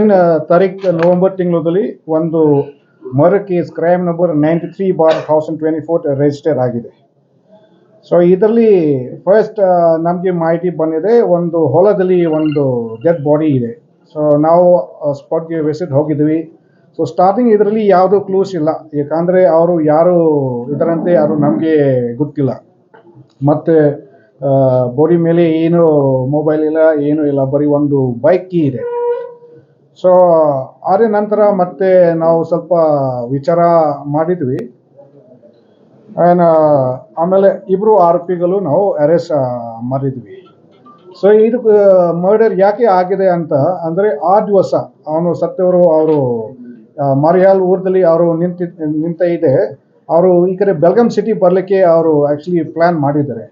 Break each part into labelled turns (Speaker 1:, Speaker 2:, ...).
Speaker 1: 11 ತಾರೀಕು ನವೆಂಬರ್ ತಿಂಗಳಲ್ಲಿ ಒಂದು murder case crime number 93/1024 register ಆಗಿದೆ. ಸೊ ಇದರಲ್ಲಿ ಫಸ್ಟ್ ನಮಗೆ ಮಾಹಿತಿ ಬಂದಿದೆ, ಒಂದು ಹೊಲದಲ್ಲಿ ಒಂದು ಡೆಡ್ ಬಾಡಿ ಇದೆ. ಸೊ ನಾವು ಸ್ಪಾಟ್ಗೆ ವಿಸಿಟ್ ಹೋಗಿದ್ವಿ. ಸೊ ಸ್ಟಾರ್ಟಿಂಗ್ ಇದರಲ್ಲಿ ಯಾವುದೂ ಕ್ಲೂಸ್ ಇಲ್ಲ, ಯಾಕಂದರೆ ಅವರು ಯಾರು ಇದರಂತೆ ಅದು ನಮಗೆ ಗೊತ್ತಿಲ್ಲ. ಮತ್ತು ಬಾಡಿ ಮೇಲೆ ಏನು ಮೊಬೈಲ್ ಇಲ್ಲ, ಏನೂ ಇಲ್ಲ, ಬರೀ ಒಂದು ಬೈಕ್ ಕೀ ಇದೆ. ಸೊ ಆದ ನಂತರ ಮತ್ತೆ ನಾವು ಸ್ವಲ್ಪ ವಿಚಾರ ಮಾಡಿದ್ವಿ. ಆಮೇಲೆ ಇಬ್ಬರು ಆರೋಪಿಗಳು ನಾವು ಅರೆಸ್ಟ್ ಮಾಡಿದ್ವಿ. ಸೊ ಇದು ಮರ್ಡರ್ ಯಾಕೆ ಆಗಿದೆ ಅಂತ ಅಂದರೆ, ಆ ದಿವಸ ಅವನು ಸತ್ತವರು ಅವರು ಮರಿಯಾಲ್ ಊರಲ್ಲಿ ಅವರು ನಿಂತ ಇದೆ. ಅವರು ಈ ಕಡೆ ಬೆಳಗಾಂ ಸಿಟಿ ಬರಲಿಕ್ಕೆ ಅವರು ಆ್ಯಕ್ಚುಲಿ ಪ್ಲ್ಯಾನ್ ಮಾಡಿದ್ದಾರೆ.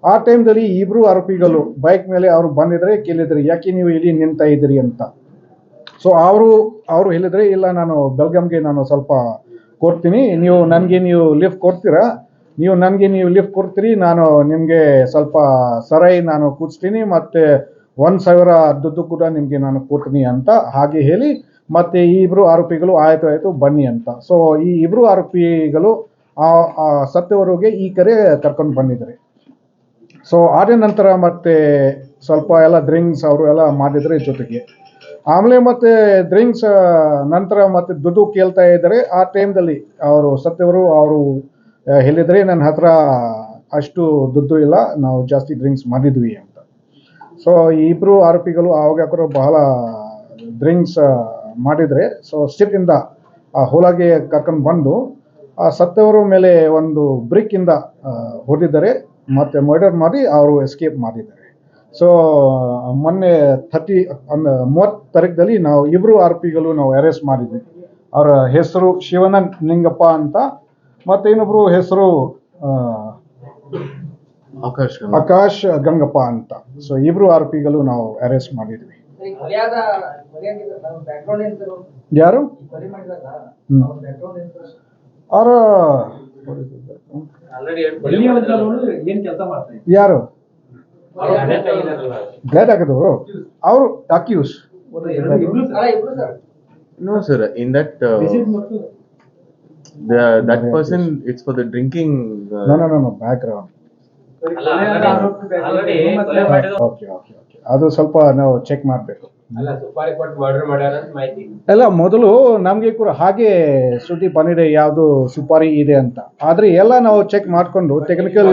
Speaker 1: ಆ ಟೈಮ್ದಲ್ಲಿ ಇಬ್ಬರು ಆರೋಪಿಗಳು ಬೈಕ್ ಮೇಲೆ ಅವರು ಬಂದಿದ್ದಾರೆ, ಕೇಳಿದರೆ ಯಾಕೆ ನೀವು ಇಲ್ಲಿ ನಿಂತ ಇದ್ದೀರಿ ಅಂತ. ಸೊ ಅವರು ಹೇಳಿದರೆ, ಇಲ್ಲ ನಾನು ಬೆಳಗಾಂಗೆ ನಾನು ಸ್ವಲ್ಪ ಕೊಡ್ತೀನಿ, ನೀವು ಲಿಫ್ಟ್ ಕೊಡ್ತೀರಾ, ನೀವು ಲಿಫ್ಟ್ ಕೊಡ್ತೀರಿ, ನಾನು ನಿಮಗೆ ಸ್ವಲ್ಪ ಸರಾಯಿ ನಾನು ಕೂಡಿಸ್ತೀನಿ, ಮತ್ತು 1,000 ದುಡ್ಡು ಕೂಡ ನಿಮಗೆ ನಾನು ಕೊಡ್ತೀನಿ ಅಂತ ಹಾಗೆ ಹೇಳಿ, ಮತ್ತು ಈ ಇಬ್ಬರು ಆರೋಪಿಗಳು ಆಯಿತು ಬನ್ನಿ ಅಂತ. ಸೊ ಈ ಇಬ್ಬರು ಆರೋಪಿಗಳು ಆ ಸತ್ತವರಿಗೆ ಈ ಕಡೆ ಕರ್ಕೊಂಡು ಬಂದಿದ್ದಾರೆ. ಸೊ ಆದ ನಂತರ ಮತ್ತೆ ಸ್ವಲ್ಪ ಎಲ್ಲ ಡ್ರಿಂಕ್ಸ್ ಅವರು ಎಲ್ಲ ಮಾಡಿದರೆ ಜೊತೆಗೆ. ಆಮೇಲೆ ಮತ್ತೆ ಡ್ರಿಂಕ್ಸ್ ನಂತರ ಮತ್ತೆ ದುಡ್ಡು ಕೇಳ್ತಾ ಇದ್ದಾರೆ. ಆ ಟೈಮ್ದಲ್ಲಿ ಅವರು ಸತ್ತವರು ಅವರು ಹೇಳಿದರೆ, ನನ್ನ ಹತ್ರ ಅಷ್ಟು ದುಡ್ಡು ಇಲ್ಲ, ನಾವು ಜಾಸ್ತಿ ಡ್ರಿಂಕ್ಸ್ ಮಾಡಿದ್ವಿ ಅಂತ. ಸೊ ಈ ಇಬ್ಬರು ಆರೋಪಿಗಳು ಆವಾಗ ಕೂಡ ಬಹಳ ಡ್ರಿಂಕ್ಸ್ ಮಾಡಿದರೆ. ಸೊ ಸ್ಟಿಕ್ಕಿಂದ ಆ ಹೊಲಗೆ ಕರ್ಕೊಂಡು ಬಂದು ಆ ಸತ್ತವರ ಮೇಲೆ ಒಂದು ಬ್ರಿಕ್ಕಿಂದ ಹೊಡೆದಿದ್ದಾರೆ ಮತ್ತು ಮರ್ಡರ್ ಮಾಡಿ ಅವರು ಎಸ್ಕೇಪ್ ಮಾಡಿದ್ದಾರೆ. ಸೊ ಮೊನ್ನೆ 30 ತಾರೀಕಲ್ಲಿ ನಾವು ಇಬ್ಬರು ಆರೋಪಿಗಳು ನಾವು ಅರೆಸ್ಟ್ ಮಾಡಿದ್ವಿ. ಅವರ ಹೆಸರು ಶಿವಾನಂದ್ ನಿಂಗಪ್ಪ ಅಂತ, ಮತ್ತು ಇನ್ನೊಬ್ಬರು ಹೆಸರು ಆಕಾಶ್ ಗಂಗಪ್ಪ ಅಂತ. ಸೊ ಇಬ್ಬರು ಆರೋಪಿಗಳು ನಾವು ಅರೆಸ್ಟ್ ಮಾಡಿದ್ವಿ. ಯಾರು ಅವರ ಯಾರು ಡೆತ್ ಆಗಿದವರು ಅವರು accuse.
Speaker 2: No sir, in that that person, it's for the drinking.
Speaker 1: No, background. Okay ಅದು ಸ್ವಲ್ಪ ನಾವು ಚೆಕ್ ಮಾಡಬೇಕು. ಅಲ್ಲ, ಮೊದಲು ನಮಗೆ ಕೂಡ ಹಾಗೆ ಸುದ್ದಿ ಬಂದಿದೆ ಯಾವುದು ಸುಪಾರಿ ಇದೆ ಅಂತ. ಆದ್ರೆ ಎಲ್ಲ ನಾವು ಚೆಕ್ ಮಾಡ್ಕೊಂಡು ಟೆಕ್ನಿಕಲ್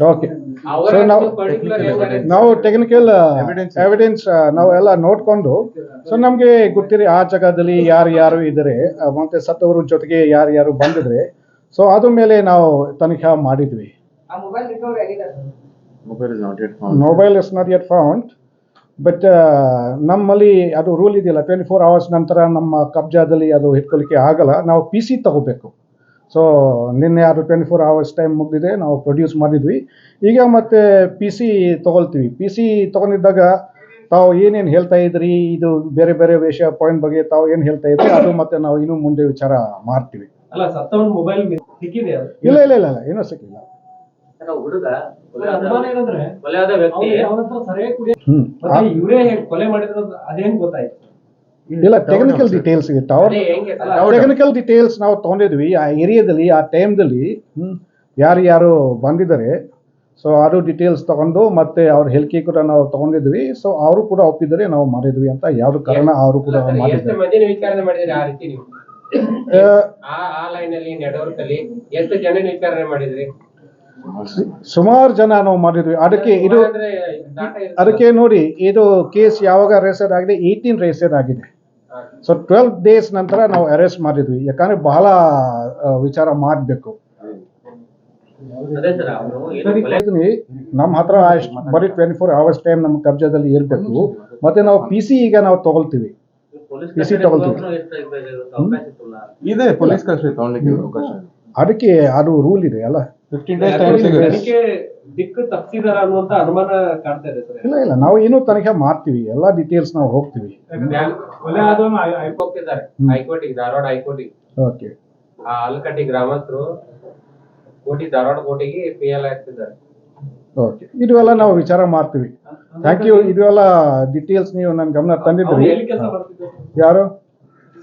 Speaker 1: ಓಕೆ. ಸೊ ನಾವು ಟೆಕ್ನಿಕಲ್ ಎವಿಡೆನ್ಸ್ ನಾವೆಲ್ಲ ನೋಡ್ಕೊಂಡು, ಸೊ ನಮಗೆ ಗೊತ್ತಿರಿ ಆ ಜಾಗದಲ್ಲಿ ಯಾರು ಇದ್ದಾರೆ, ಮತ್ತೆ ಸತ್ತವರು ಜೊತೆಗೆ ಯಾರು ಬಂದಿದ್ರೆ, ಸೊ ಅದ್ರ ಮೇಲೆ ನಾವು ತನಿಖೆ ಮಾಡಿದ್ವಿ. Mobile is not yet found, but ನಮ್ಮಲ್ಲಿ ಅದು ರೂಲ್ ಇದೆಯಲ್ಲ, 24 hours ನಂತರ ನಮ್ಮ ಕಬ್ಜಾದಲ್ಲಿ ಅದು ಇಟ್ಕೊಳ್ಳಿಕ್ಕೆ ಆಗಲ್ಲ, ನಾವು PC ತಗೋಬೇಕು. ಸೊ ನಿನ್ನೆ ಅದು 24 hours ಟೈಮ್ ಮುಗಿದಿದೆ, ನಾವು ಪ್ರೊಡ್ಯೂಸ್ ಮಾಡಿದ್ವಿ. ಈಗ ಮತ್ತೆ PC ತೊಗೊಳ್ತೀವಿ. PC ತೊಗೊಂಡಿದ್ದಾಗ ತಾವು ಏನೇನು ಹೇಳ್ತಾ ಇದ್ರಿ, ಇದು ಬೇರೆ ಬೇರೆ ವಿಷಯ ಪಾಯಿಂಟ್ ಬಗ್ಗೆ ತಾವು ಏನು ಹೇಳ್ತಾ ಇದ್ರಿ, ಅದು ಮತ್ತೆ ನಾವು ಇನ್ನೂ ಮುಂದೆ ವಿಚಾರ ಮಾಡ್ತೀವಿ.
Speaker 3: ಅಲ್ಲ, ಸತ್ತವನ ಮೊಬೈಲ್ ಸಿಕ್ಕಿದೆ?
Speaker 1: ಇಲ್ಲ, ಇನ್ನೂ ಸಿಕ್ಕಿಲ್ಲ. ಇಲ್ಲ, ಟೆಕ್ನಿಕಲ್ ಡೀಟೇಲ್ಸ್ ಇದೆ. ಟೆಕ್ನಿಕಲ್ ಡೀಟೇಲ್ಸ್ ನಾವು ತಗೊಂಡಿದ್ವಿ. ಆ ಏರಿಯಾದಲ್ಲಿ ಆ ಟೈಮ್ದಲ್ಲಿ ಯಾರು ಬಂದಿದ್ದಾರೆ, ಸೊ ಅದು ಡೀಟೇಲ್ಸ್ ತಗೊಂಡು ಮತ್ತೆ ಅವ್ರ ಹೇಳಿಕೆ ಕೂಡ ನಾವು ತಗೊಂಡಿದ್ವಿ. ಸೊ ಅವರು ಕೂಡ ಒಪ್ಪಿದರೆ ನಾವು ಮಾಡಿದ್ವಿ ಅಂತ, ಯಾವ್ದು ಕಾರಣ ಅವರು ಕೂಡ ಮಾಡಿದ್ದಾರೆ. ಸುಮಾರು ಜನ ನಾವು ಮಾಡಿದ್ವಿ. ಅದಕ್ಕೆ ನೋಡಿ, ಇದು ಕೇಸ್ ಯಾವಾಗ ರಿಜಿಸ್ಟರ್ ಆಗಿದೆ, 18 ರಿಜಿಸ್ಟರ್ ಆಗಿದೆ. ಸೊ 12 days ನಂತರ ನಾವು ಅರೆಸ್ಟ್ ಮಾಡಿದ್ವಿ, ಯಾಕಂದ್ರೆ ಬಹಳ ವಿಚಾರ ಮಾಡಬೇಕು. ನಮ್ಮ ಹತ್ರ ಬರೀ 24 hours ಟೈಮ್ ನಮ್ಮ ಕಬ್ಜಾದಲ್ಲಿ ಇರಬೇಕು. ಮತ್ತೆ ನಾವು PC ಈಗ ನಾವು ತಗೊಳ್ತೀವಿ.
Speaker 2: ಇದೆ ಪೊಲೀಸ್ ಕಸ್ಟಡಿ ತಗೊಳ್ಳಿಕ್ಕೆ ಅವಕಾಶ.
Speaker 1: ಅದಕ್ಕೆ ಅದು ರೂಲ್ ಇದೆ ಅಲ್ಲ, 15 days
Speaker 3: ದಿಕ್ಕು ತಪ್ಪಿದಾರ ಅನ್ನುವಂತ ಅನುಮಾನ ಕಾಣ್ತಾ ಇದೆ ಸರ್.
Speaker 1: ಇಲ್ಲ, ನಾವು ಏನೋ ತನಿಖೆ ಮಾಡ್ತೀವಿ, ಎಲ್ಲ ಡೀಟೇಲ್ಸ್ ನಾವು ಹೋಗ್ತೀವಿ.
Speaker 4: ಹೈಕೋರ್ಟಿಗೆ, ಧಾರವಾಡ ಹೈಕೋರ್ಟಿಗೆ,
Speaker 1: ಓಕೆ,
Speaker 4: ಆಲಕಟ್ಟಿ ಗ್ರಾಮಸ್ಥರು ಧಾರವಾಡ ಕೋರ್ಟಿಗೆ PL ಹಾಕ್ತಿದ್ದಾರೆ.
Speaker 1: ಓಕೆ, ಇದೆಲ್ಲ ನಾವು ವಿಚಾರ ಮಾಡ್ತೀವಿ. Thank you. ಇದೆಲ್ಲ ಡೀಟೇಲ್ಸ್ ನೀವು ನನ್ನ ಗಮನ
Speaker 3: ಅವ್ರು
Speaker 1: ತಂದಿದ್ರಿ.
Speaker 3: ಎಲ್ಲಿ ಕೆಲಸ ಮಾಡ್ತಿದ್ರು?
Speaker 1: ಯಾರು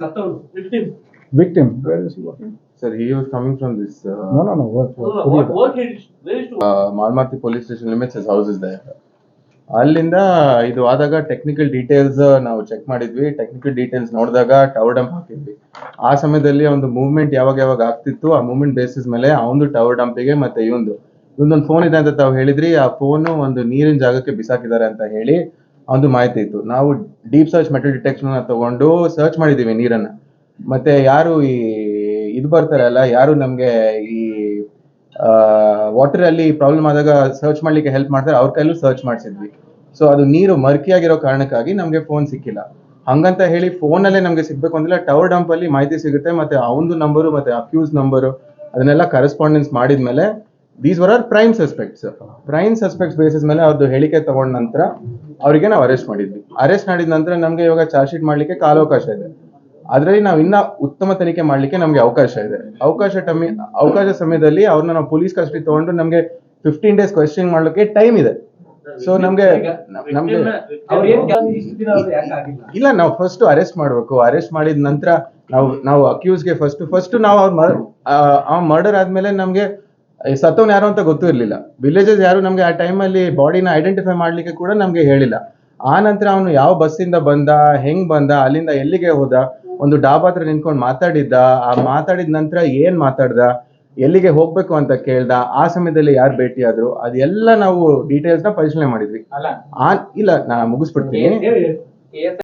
Speaker 3: ಸತ್ತವನು victim.
Speaker 1: Victim?
Speaker 2: Sir, he was coming from this
Speaker 1: no
Speaker 3: What he did, where is to
Speaker 2: Malmarthi police station limits. His house is there. ಅಲ್ಲಿಂದ ಇದು ಆದಾಗ ಟೆಕ್ನಿಕಲ್ ಡೀಟೇಲ್ಸ್ ನಾವು ಚೆಕ್ ಮಾಡಿದ್ವಿ. ಟೆಕ್ನಿಕಲ್ ಡೀಟೇಲ್ಸ್ ನೋಡಿದಾಗ ಟವರ್ ಡಂಪ್ ಹಾಕಿದ್ವಿ. ಆ ಸಮಯದಲ್ಲಿ ಒಂದು ಮೂವ್ಮೆಂಟ್ ಯಾವಾಗ ಆಗ್ತಿತ್ತು, ಆ ಮೂವ್ಮೆಂಟ್ ಬೇಸಿಸ್ ಮೇಲೆ ಅವನು ಟವರ್ ಡಂಪಿಗೆ ಮತ್ತೆ ಇವೊಂದೊಂದು ಫೋನ್ ಇದೆ ಅಂತ ತಾವು ಹೇಳಿದ್ರಿ. ಆ ಫೋನು ಒಂದು ನೀರಿನ ಜಾಗಕ್ಕೆ ಬಿಸಾಕಿದ್ದಾರೆ ಅಂತ ಹೇಳಿ ಒಂದು ಮಾಹಿತಿ ಇತ್ತು. ನಾವು ಡೀಪ್ ಸರ್ಚ್ ಮೆಟಲ್ ಡಿಟೆಕ್ಷನ್ ತಗೊಂಡು ಸರ್ಚ್ ಮಾಡಿದೀವಿ ನೀರನ್ನ. ಮತ್ತೆ ಯಾರು ಇದು ಬರ್ತಾರಲ್ಲ, ಯಾರು ನಮ್ಗೆ ಈ ವಾಟರ್ ಅಲ್ಲಿ ಪ್ರಾಬ್ಲಮ್ ಆದಾಗ ಸರ್ಚ್ ಮಾಡ್ಲಿಕ್ಕೆ ಹೆಲ್ಪ್ ಮಾಡ್ತಾರೆ, ಅವ್ರ ಕೈಲೂ ಸರ್ಚ್ ಮಾಡಿಸಿದ್ವಿ. ಸೊ ಅದು ನೀರು ಮರ್ಕಿಯಾಗಿರೋ ಕಾರಣಕ್ಕಾಗಿ ನಮ್ಗೆ ಫೋನ್ ಸಿಕ್ಕಿಲ್ಲ. ಹಂಗಂತ ಹೇಳಿ ಫೋನಲ್ಲೇ ನಮ್ಗೆ ಸಿಗ್ಬೇಕು ಅಂದಿಲ್ಲ. ಟವರ್ ಡಂಪ್ ಅಲ್ಲಿ ಮಾಹಿತಿ ಸಿಗುತ್ತೆ, ಮತ್ತೆ ಅವನದು ನಂಬರು ಮತ್ತೆ ಅಕ್ಯೂಸ್ ನಂಬರು ಅದನ್ನೆಲ್ಲ ಕರೆಸ್ಪಾಂಡೆನ್ಸ್ ಮಾಡಿದ್ಮೇಲೆ these were are prime suspects basis ಮೇಲೆ ಅವ್ರದ್ದು ಹೇಳಿಕೆ ತಗೊಂಡ ನಂತರ ಅವರಿಗೆ ನಾವು ಅರೆಸ್ಟ್ ಮಾಡಿದ್ವಿ. ಅರೆಸ್ಟ್ ಮಾಡಿದ ನಂತರ ನಮ್ಗೆ ಇವಾಗ ಚಾರ್ಜ್ ಶೀಟ್ ಮಾಡ್ಲಿಕ್ಕೆ ಕಾಲಾವಕಾಶ ಇದೆ. ಅದರಲ್ಲಿ ನಾವು ಇನ್ನ ಉತ್ತಮ ತನಿಖೆ ಮಾಡ್ಲಿಕ್ಕೆ ನಮ್ಗೆ ಅವಕಾಶ ಇದೆ. ಅವಕಾಶ ಸಮಯದಲ್ಲಿ ಅವ್ರನ್ನ ನಾವು ಪೊಲೀಸ್ ಕಸ್ಟಡಿ ತಗೊಂಡು ನಮ್ಗೆ 15 days ಕ್ವೆಶ್ಚನ್ ಮಾಡ್ಲಿಕ್ಕೆ ಟೈಮ್ ಇದೆ. ಸೊ ನಮ್ಗೆ
Speaker 3: ಅವ್ರು ಏನ್ ಕೆಲಸ ಇಷ್ಟು ದಿನ ಅವ್ರು ಯಾಕೆ ಆಗಿಲ್ಲ?
Speaker 2: ಇಲ್ಲ, ನಾವು ಫಸ್ಟ್ ಅರೆಸ್ಟ್ ಮಾಡ್ಬೇಕು. ಅರೆಸ್ಟ್ ಮಾಡಿದ ನಂತರ ನಾವು ಅಕ್ಯೂಸ್ಗೆ ಫಸ್ಟ್ ನಾವು ಅವ್ರ ಮರ್ಡರ್ ಆದ್ಮೇಲೆ ನಮ್ಗೆ ಸತ್ತವನ್ ಯಾರು ಅಂತ ಗೊತ್ತೂ ಇರ್ಲಿಲ್ಲ. ವಿಲೇಜಸ್ ಯಾರು ನಮ್ಗೆ ಆ ಟೈಮಲ್ಲಿ ಬಾಡಿನ ಐಡೆಂಟಿಫೈ ಮಾಡ್ಲಿಕ್ಕೆ ಕೂಡ ನಮ್ಗೆ ಹೇಳಿಲ್ಲ. ಆ ನಂತರ ಅವನು ಯಾವ ಬಸ್ಸಿಂದ ಬಂದ, ಹೆಂಗ್ ಬಂದ, ಅಲ್ಲಿಂದ ಎಲ್ಲಿಗೆ ಹೋದ, ಒಂದು ಡಾಬಾ ಹತ್ರ ನಿಂತ್ಕೊಂಡು ಮಾತಾಡಿದ್ದ, ಆ ಮಾತಾಡಿದ ನಂತರ ಏನ್ ಮಾತಾಡ್ದ, ಎಲ್ಲಿಗೆ ಹೋಗ್ಬೇಕು ಅಂತ ಕೇಳ್ದ, ಆ ಸಮಯದಲ್ಲಿ ಯಾರು ಭೇಟಿಯಾದ್ರು, ಅದೆಲ್ಲ ನಾವು ಡೀಟೇಲ್ಸ್ ನ ಪರಿಶೀಲನೆ ಮಾಡಿದ್ವಿ.
Speaker 4: ಅಲ್ಲ
Speaker 2: ಇಲ್ಲ, ನಾ ಮುಗಿಸ್ಬಿಡ್ತೀನಿ.
Speaker 3: ಹೇಳಿ.
Speaker 4: KS